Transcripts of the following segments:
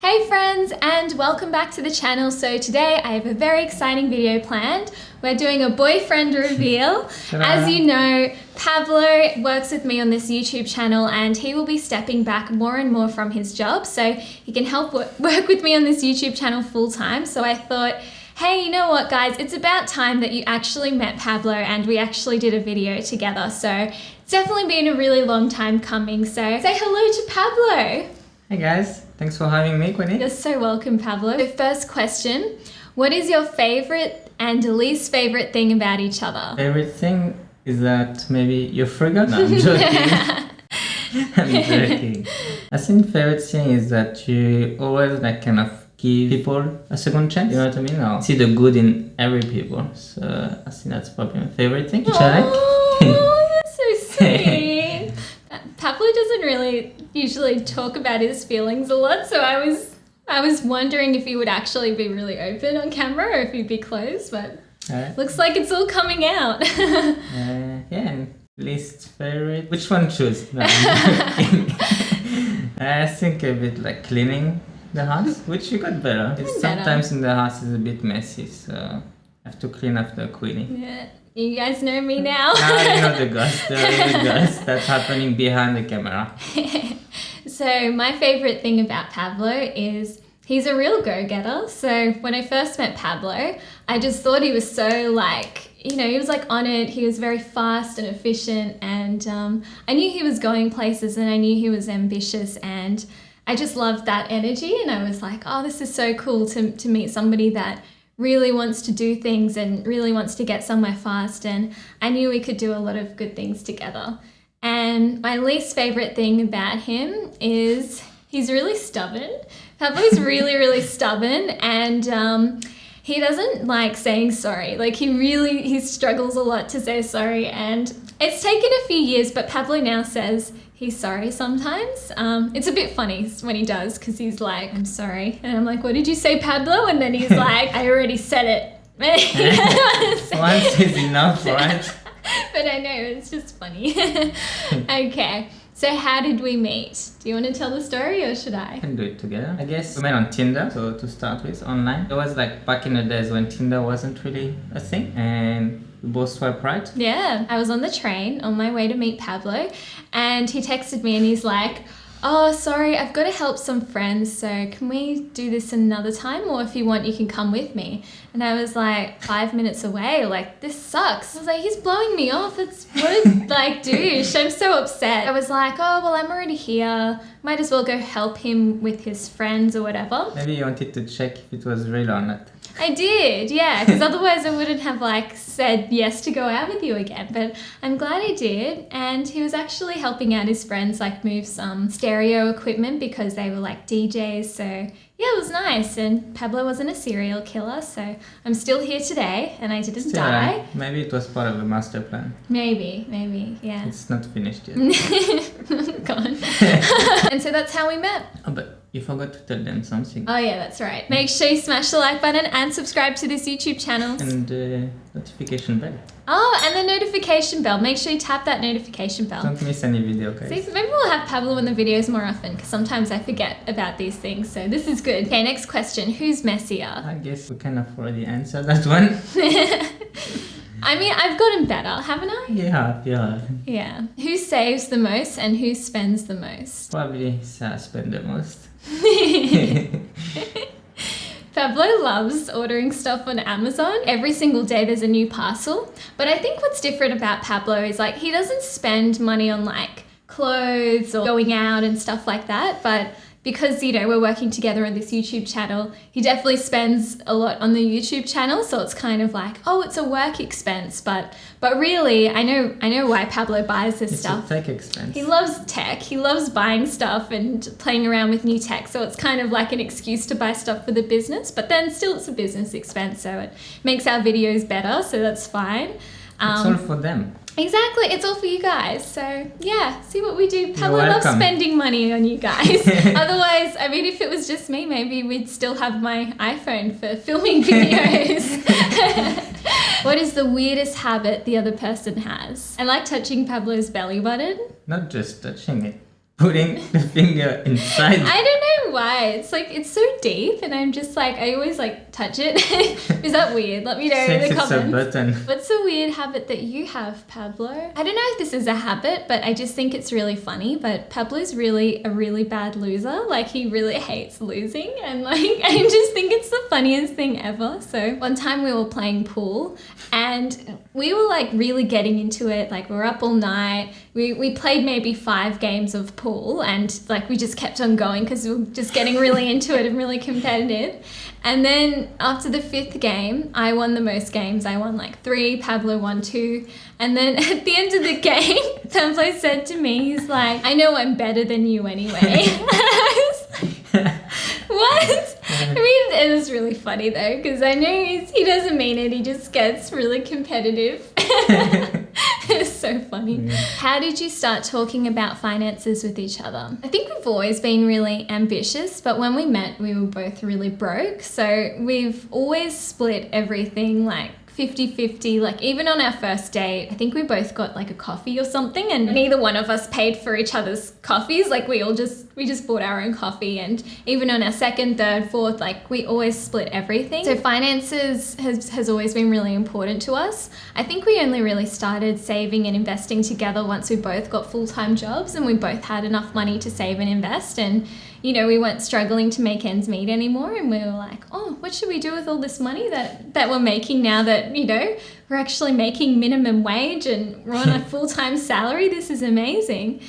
Hey friends, and welcome back to the channel. So today I have a very exciting video planned. We're doing a boyfriend reveal. As you know, Pablo works with me on this YouTube channel and he will be stepping back more and more from his job so he can help work with me on this YouTube channel full time. So I thought, hey, you know what guys, it's about time that you actually met Pablo and we actually did a video together. So it's definitely been a really long time coming. So say hello to Pablo. Hey guys, thanks for having me, Queenie. You're so welcome, Pablo. The first question, what is your favorite and least favorite thing about each other? Favorite thing is that maybe you forgot. No, I'm joking. I'm joking. I think favorite thing is that you always kind of give people a second chance, you know what I mean? Or see the good in every people. So I think that's probably my favorite thing. Which I like. Oh, that's so sweet. Pablo doesn't really usually talk about his feelings a lot, so I was wondering if he would actually be really open on camera or if he'd be closed, but looks like it's all coming out. Yeah, and least favorite. Which one choose? No, I think a bit like cleaning the house, which you got better. It's sometimes in the house is a bit messy, so I have to clean after Queenie. Yeah. You guys know me now. Now you know the ghost, the real ghost that's happening behind the camera. So my favorite thing about Pablo is he's a real go-getter. So when I first met Pablo, I just thought he was so he was on it. He was very fast and efficient, and I knew he was going places and I knew he was ambitious, and I just loved that energy, and I was like, oh, this is so cool to meet somebody that really wants to do things and really wants to get somewhere fast, and I knew we could do a lot of good things together. And my least favorite thing about him is he's really stubborn. Pablo's really, really stubborn, and he doesn't like saying sorry. He struggles a lot to say sorry, and it's taken a few years, but Pablo now says he's sorry sometimes. It's a bit funny when he does, because he's like, I'm sorry. And I'm like, what did you say, Pablo? And then he's like, I already said it. Once is enough, right? But I know, it's just funny. Okay, so how did we meet? Do you want to tell the story or should I? We can do it together. I guess we met on Tinder, so to start with, online. It was back in the days when Tinder wasn't really a thing, and we both swiped right. Yeah, I was on the train on my way to meet Pablo, and he texted me and he's like, oh, sorry, I've got to help some friends, so can we do this another time? Or if you want, you can come with me. And I was like, 5 minutes away, this sucks. I was like, he's blowing me off. What a douche. I'm so upset. I was like, oh, well, I'm already here. Might as well go help him with his friends or whatever. Maybe you wanted to check if it was real or not. I did, yeah, because otherwise I wouldn't have said yes to go out with you again, but I'm glad I did. And he was actually helping out his friends move some stereo equipment because they were DJs, so yeah, it was nice. And Pablo wasn't a serial killer, so I'm still here today and I didn't die. Maybe it was part of a master plan. Maybe, yeah. It's not finished yet. Gone. And so that's how we met. Oh, but you forgot to tell them something. Oh yeah, that's right. Make sure you smash the like button and subscribe to this YouTube channel. And the notification bell. Oh, and the notification bell. Make sure you tap that notification bell. Don't miss any video, guys. See, maybe we'll have Pablo in the videos more often, because sometimes I forget about these things, so this is good. Okay, next question. Who's messier? I guess we kind of already answered that one. I mean, I've gotten better, haven't I? Yeah. Yeah. Who saves the most and who spends the most? Probably Sarah spend the most. Pablo loves ordering stuff on Amazon. Every single day there's a new parcel. But I think what's different about Pablo is he doesn't spend money on clothes or going out and stuff like that. But because, we're working together on this YouTube channel, he definitely spends a lot on the YouTube channel. So it's kind of oh, it's a work expense. But really, I know why Pablo buys this stuff. It's a tech expense. He loves tech. He loves buying stuff and playing around with new tech. So it's kind of an excuse to buy stuff for the business. But then still it's a business expense. So it makes our videos better. So that's fine. It's all for them. Exactly, it's all for you guys. So yeah, see what we do. Pablo loves spending money on you guys. Otherwise, I mean, if it was just me, maybe we'd still have my iPhone for filming videos. What is the weirdest habit the other person has? I like touching Pablo's belly button. Not just touching it. Putting the finger inside. I don't know, know why. It's like, it's so deep and I'm just like, I always like touch it. Is that weird? Let me know in the comments. It's a button. What's a weird habit that you have, Pablo? I don't know if this is a habit, but I just think it's really funny. But Pablo's really a really bad loser. Like, he really hates losing, and like, I just think it's the funniest thing ever. So one time we were playing pool and we were like really getting into it. Like, we were up all night. We played maybe 5 games of pool, and like we just kept on going because we were just getting really into it and really competitive. And then after the 5th game, I won the most games. I won like 3, Pablo won 2. And then at the end of the game, Pablo said to me, he's like, I know I'm better than you anyway. I was like, what? I mean, it was really funny though, because I know he doesn't mean it. He just gets really competitive. It's so funny. How did you start talking about finances with each other? I think we've always been really ambitious, but when we met, we were both really broke. So we've always split everything like 50-50. Like, even on our first date, I think we both got like a coffee or something, and neither one of us paid for each other's coffees. Like, we just bought our own coffee. And even on our 2nd, 3rd, 4th, like, we always split everything. So finances has always been really important to us. I think we only really started saving and investing together once we both got full-time jobs and we both had enough money to save and invest. And you know, we weren't struggling to make ends meet anymore, and we were like, oh, what should we do with all this money that we're making now that, you know, we're actually making minimum wage and we're on a full-time salary? This is amazing.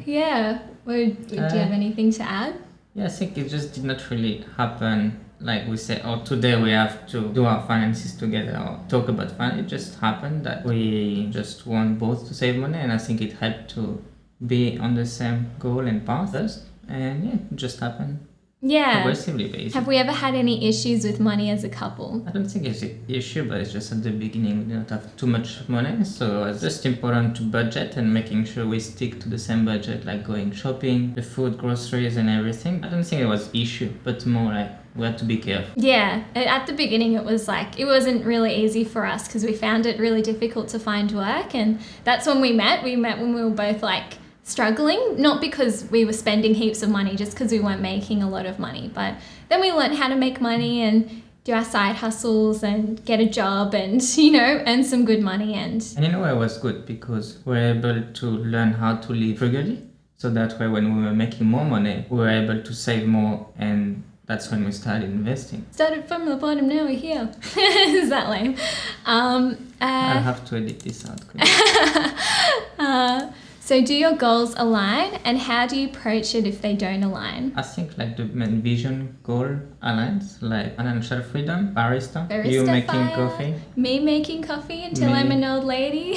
Yeah. Do you have anything to add? Yeah, I think it just did not really happen like we say, oh, today we have to do our finances together or talk about finance. It just happened that we just want both to save money, and I think it helped to be on the same goal and path first. And yeah, it just happened. Yeah. Progressively, basically. Have we ever had any issues with money as a couple? I don't think it's an issue, but it's just at the beginning we didn't have too much money. So it's just important to budget and making sure we stick to the same budget, like going shopping, the food, groceries and everything. I don't think it was issue, but more like we had to be careful. Yeah. At the beginning it was like, it wasn't really easy for us because we found it really difficult to find work. And that's when we met. We met when we were both like struggling, not because we were spending heaps of money, just because we weren't making a lot of money. But then we learned how to make money and do our side hustles and get a job and, you know, earn some good money. And in a way it was good because we were able to learn how to live frugally. So that way when we were making more money, we were able to save more, and that's when we started investing. Started from the bottom, now we're here. Is that lame? I'll have to edit this out. So do your goals align, and how do you approach it if they don't align? I think like the main vision goal aligns, like financial freedom, barista you making fire, coffee. Me making coffee until I'm an old lady.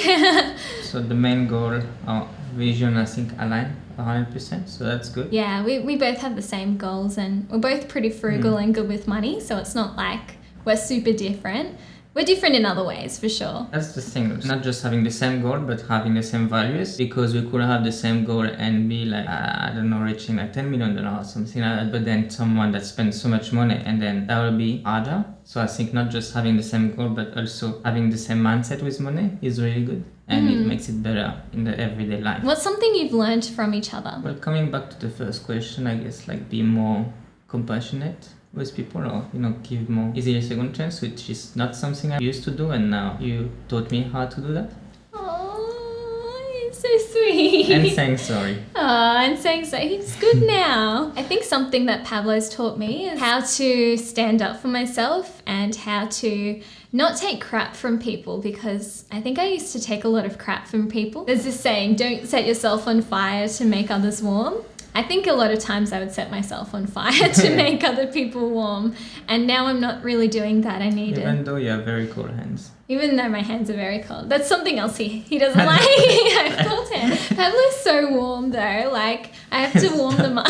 So the main goal or vision, I think, align 100%, so that's good. Yeah, we both have the same goals, and we're both pretty frugal and good with money, so it's not like we're super different. We're different in other ways, for sure. That's the thing, not just having the same goal, but having the same values, because we could have the same goal and be like, I don't know, reaching like $10 million or something like that, but then someone that spends so much money, and then that will be harder. So I think not just having the same goal, but also having the same mindset with money is really good. And it makes it better in the everyday life. What's something you've learned from each other? Well, coming back to the first question, I guess like be more compassionate with people, or you know, give more easier second chance, which is not something I used to do, and now you taught me how to do that. Oh, it's so sweet. And saying sorry. Oh, and saying sorry. He's good now. I think something that Pablo's taught me is how to stand up for myself and how to not take crap from people, because I think I used to take a lot of crap from people. There's this saying, don't set yourself on fire to make others warm. I think a lot of times I would set myself on fire to make other people warm. And now I'm not really doing that. I need it. Even though you have very cold hands. Even though my hands are very cold. That's something else he doesn't like. I have cold hands. Pablo's so warm though. Like, I have to warm them up.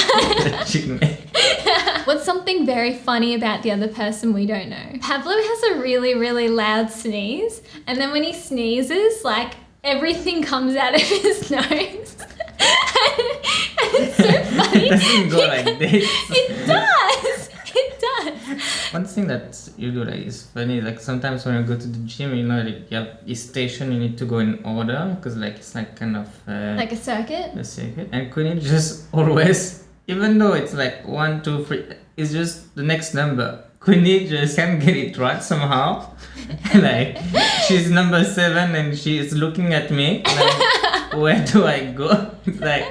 What's something very funny about the other person we don't know? Pablo has a really, really loud sneeze. And then when he sneezes, like, everything comes out of his nose. And it's so funny. It doesn't go like this. It does. It does. One thing that you do like is funny. Like sometimes when you go to the gym, you know, like you have each station you need to go in order, because like it's like kind of like a circuit. A circuit. And Queenie just always even though it's like 1, 2, 3, it's just the next number. Queenie just can't get it right somehow. Like, she's number 7 and she's looking at me like, where do I go? It's like,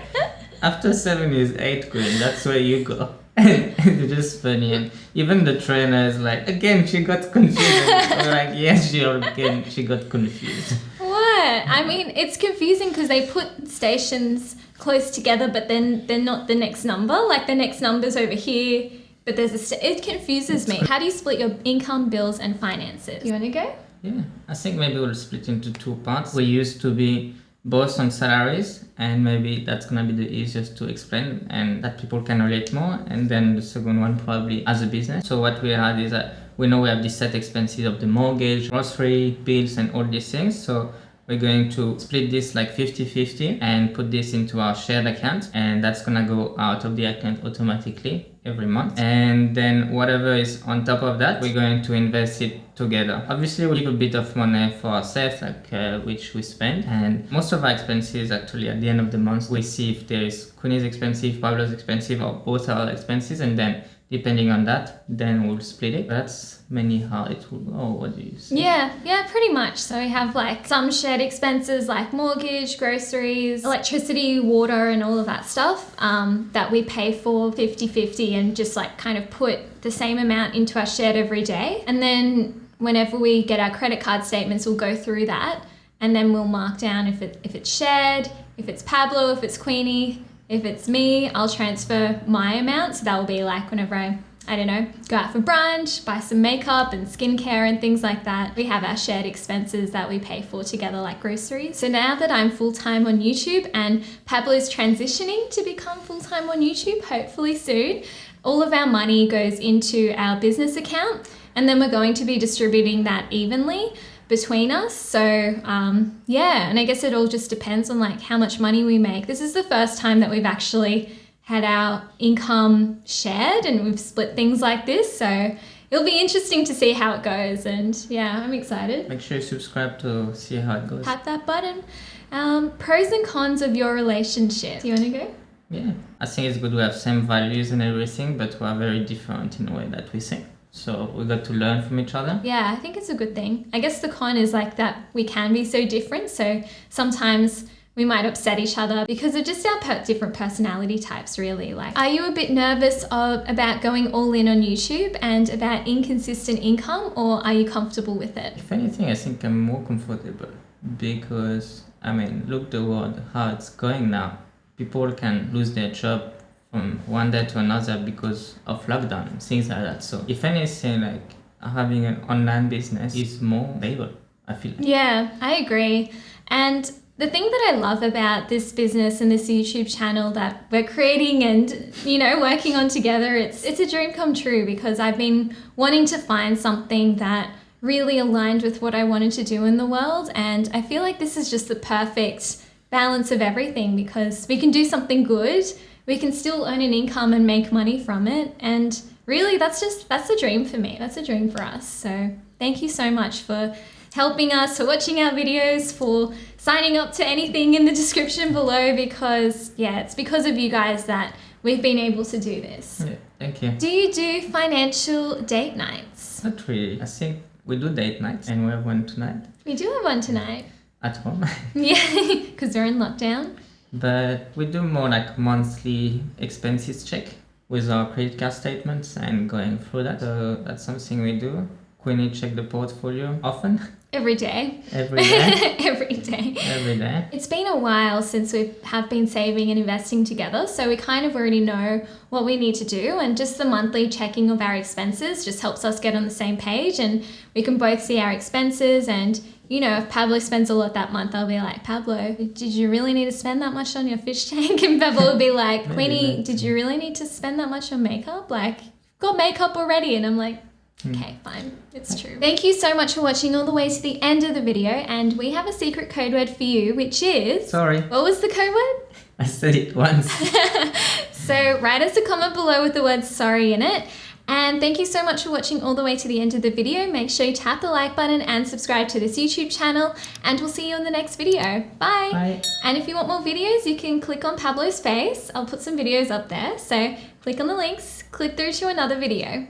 after 7 is 8, Queen, that's where you go. And it's just funny. And even the trainer is like, again, she got confused. And we're like, yeah, she got confused. What? I mean, it's confusing because they put stations close together, but then they're not the next number. Like, the next number's over here, but there's it confuses me. How do you split your income, bills, and finances? You want to go? Yeah, I think maybe we'll split into 2 parts. We used to be both on salaries, and maybe that's gonna be the easiest to explain and that people can relate more. And then the second one probably as a business. So what we had is that we know we have the set expenses of the mortgage, grocery, bills, and all these things. So we're going to split this like 50-50 and put this into our shared account, and that's gonna go out of the account automatically every month. And then whatever is on top of that, we're going to invest it together. Obviously, we keep a bit of money for ourselves, like which we spend, and most of our expenses actually at the end of the month we see if there is Queenie's expensive, Pablo's expensive, or both our expenses, and then depending on that, then we'll split it. That's mainly how it will go. What do you say? Yeah, pretty much. So we have like some shared expenses like mortgage, groceries, electricity, water, and all of that stuff that we pay for 50-50 and just like kind of put the same amount into our shared every day. And then whenever we get our credit card statements, we'll go through that and then we'll mark down if it's shared, if it's Pablo, if it's Queenie. If it's me, I'll transfer my amount. So that will be like whenever I don't know, go out for brunch, buy some makeup and skincare and things like that. We have our shared expenses that we pay for together, like groceries. So now that I'm full-time on YouTube and Pablo's transitioning to become full-time on YouTube, hopefully soon, all of our money goes into our business account, and then we're going to be distributing that evenly between us. So yeah, and I guess it all just depends on like how much money we make. This is the first time that we've actually had our income shared and we've split things like this. So it'll be interesting to see how it goes, and yeah, I'm excited. Make sure you subscribe to see how it goes. Tap that button. Pros and cons of your relationship. Do you want to go? Yeah, I think it's good we have same values and everything, but we are very different in the way that we think. So we got to learn from each other. Yeah, I think it's a good thing. I guess the con is like that we can be so different. So sometimes we might upset each other because of just our different personality types, really. Like, are you a bit nervous about going all in on YouTube and about inconsistent income, or are you comfortable with it? If anything, I think I'm more comfortable because, I mean, look the world, how it's going now. People can lose their job from one day to another because of lockdown and things like that. So if anything, like having an online business is more stable, I feel like. Yeah, I agree. And the thing that I love about this business and this YouTube channel that we're creating and, you know, working on together, it's a dream come true, because I've been wanting to find something that really aligned with what I wanted to do in the world. And I feel like this is just the perfect balance of everything, because we can do something good, we can still earn an income and make money from it. And really, that's a dream for me. That's a dream for us. So thank you so much for helping us, for watching our videos, for signing up to anything in the description below, because yeah, it's because of you guys that we've been able to do this. Yeah, thank you. Do you do financial date nights? Not really. I think we do date nights, and we have one tonight. We do have one tonight. At home. Yeah, because we're in lockdown. But we do more like monthly expenses check with our credit card statements and going through that. So that's something we do. Queenie check the portfolio often. Every day. Every day. Every day. Every day. It's been a while since we have been saving and investing together, so we kind of already know what we need to do, and just the monthly checking of our expenses just helps us get on the same page, and we can both see our expenses. And you know, if Pablo spends a lot that month, I'll be like, Pablo, did you really need to spend that much on your fish tank? And Pablo will be like, Queenie, did you really need to spend that much on makeup? Like, you've got makeup already. And I'm like, okay, fine. It's true. Thank you so much for watching all the way to the end of the video. And we have a secret code word for you, which is... Sorry. What was the code word? I said it once. So write us a comment below with the word sorry in it. And thank you so much for watching all the way to the end of the video. Make sure you tap the like button and subscribe to this YouTube channel, and we'll see you in the next video. Bye! Bye. And if you want more videos, you can click on Pablo's face. I'll put some videos up there. So click on the links, click through to another video.